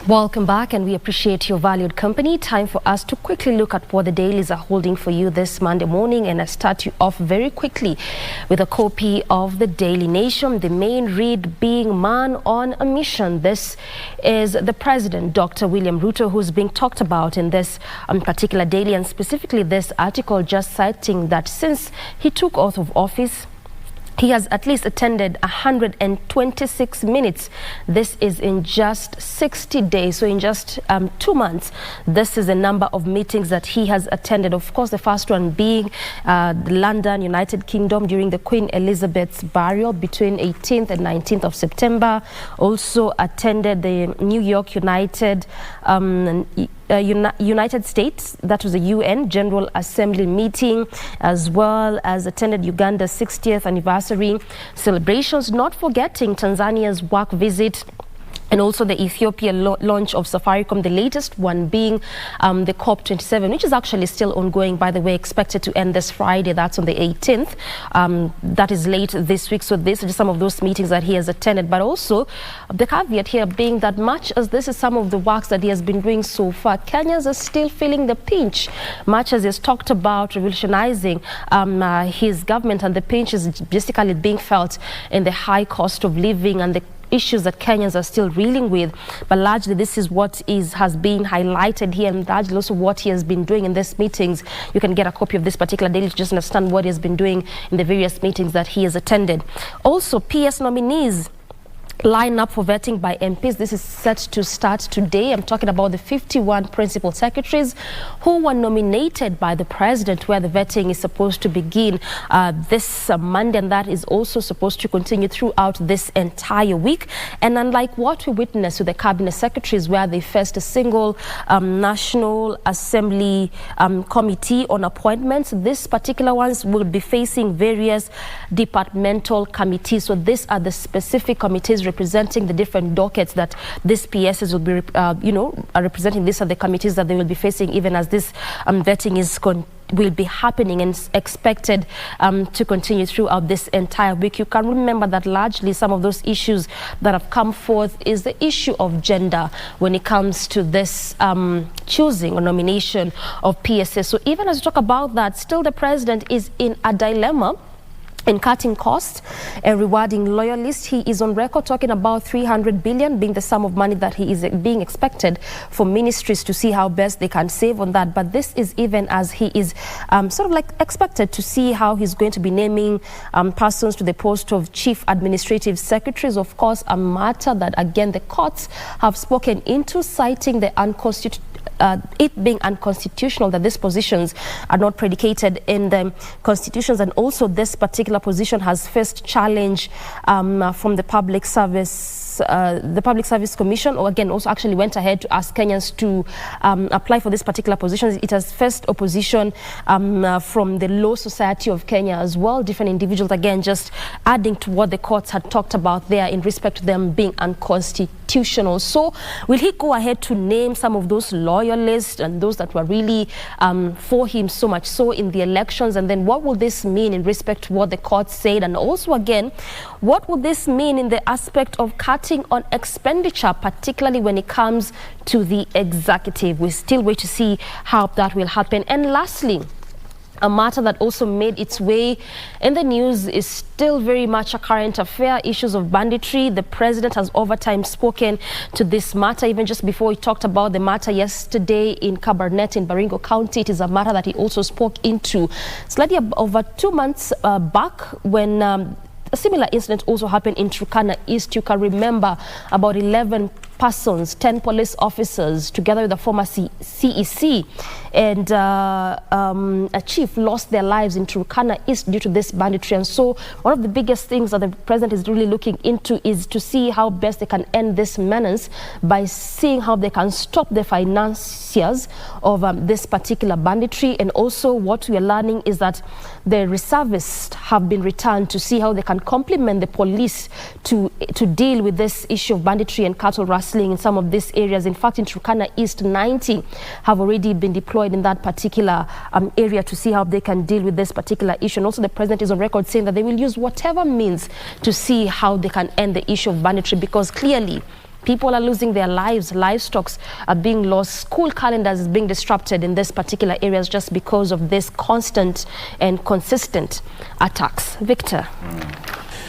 Welcome back, and we appreciate your valued company. Time for us to quickly look at what the dailies are holding for you this Monday morning, and I start you off very quickly with a copy of the Daily Nation, the main read being man on a mission. This is the President, Dr. William Ruto, who's being talked about in this particular daily, and specifically this article just citing that since he took oath of office, he has at least attended 126 minutes. This is in just 60 days, so in just 2 months. This is the number of meetings that he has attended. Of course, the first one being London, United Kingdom, during the Queen Elizabeth's burial between 18th and 19th of September. Also attended the New York United States, that was a UN General Assembly meeting, as well as attended Uganda's 60th anniversary celebrations, not forgetting Tanzania's work visit, and also the Ethiopia launch of Safaricom, the latest one being the COP27, which is actually still ongoing, by the way, expected to end this Friday. That's on the 18th. That is late this week. So these are just some of those meetings that he has attended. But also the caveat here being that much as this is some of the works that he has been doing so far, Kenyans are still feeling the pinch. Much as he's talked about revolutionizing his government, and the pinch is basically being felt in the high cost of living and the issues that Kenyans are still reeling with. But largely this is what has been highlighted here, and largely also what he has been doing in these meetings. You can get a copy of this particular daily to just understand what he has been doing in the various meetings that he has attended. Also, PS nominees line up for vetting by MPs. This is set to start today. I'm talking about the 51 principal secretaries who were nominated by the president, where the vetting is supposed to begin this Monday, and that is also supposed to continue throughout this entire week. And unlike what we witnessed with the cabinet secretaries, where they faced a single National Assembly committee on appointments, these particular ones will be facing various departmental committees. So these are the specific committees representing the different dockets that these PSs will be, are representing. These are the committees that they will be facing, even as this vetting will be happening and expected to continue throughout this entire week. You can remember that largely some of those issues that have come forth is the issue of gender when it comes to this choosing or nomination of PSs. So even as we talk about that, still the president is in a dilemma in cutting costs and rewarding loyalists. He is on record talking about 300 billion being the sum of money that he is being expected for ministries to see how best they can save on that. But this is even as he is sort of like expected to see how he's going to be naming persons to the post of chief administrative secretaries. Of course, a matter that again the courts have spoken into, citing the it being unconstitutional, that these positions are not predicated in the constitutions, and also this particular position has faced challenge from the Public Service Commission, or again also actually went ahead to ask Kenyans to apply for this particular position. It has faced opposition from the Law Society of Kenya as well, different individuals, again just adding to what the courts had talked about there in respect to them being unconstitutional. So will he go ahead to name some of those loyalists and those that were really for him so much so in the elections? And then what will this mean in respect to what the court said? And also again, what will this mean in the aspect of cutting on expenditure, particularly when it comes to the executive? We still wait to see how that will happen. And lastly, a matter that also made its way in the news is still very much a current affair, issues of banditry. The president has over time spoken to this matter. Even just before he talked about the matter yesterday in Kabarnet in Baringo County, it is a matter that he also spoke into slightly over 2 months back, when a similar incident also happened in Turkana East. You can remember about 11 persons, 10 police officers, together with the former CEC and a chief, lost their lives in Turkana East due to this banditry. And so one of the biggest things that the president is really looking into is to see how best they can end this menace by seeing how they can stop the financiers of this particular banditry. And also what we are learning is that the reservists have been returned to see how they can complement the police to deal with this issue of banditry and cattle rustling in some of these areas. In fact, in Turkana East, 90 have already been deployed in that particular area to see how they can deal with this particular issue. And also the president is on record saying that they will use whatever means to see how they can end the issue of banditry, because clearly People are losing their lives, livestock are being lost, school calendars is being disrupted in this particular areas just because of this constant and consistent attacks. Victor.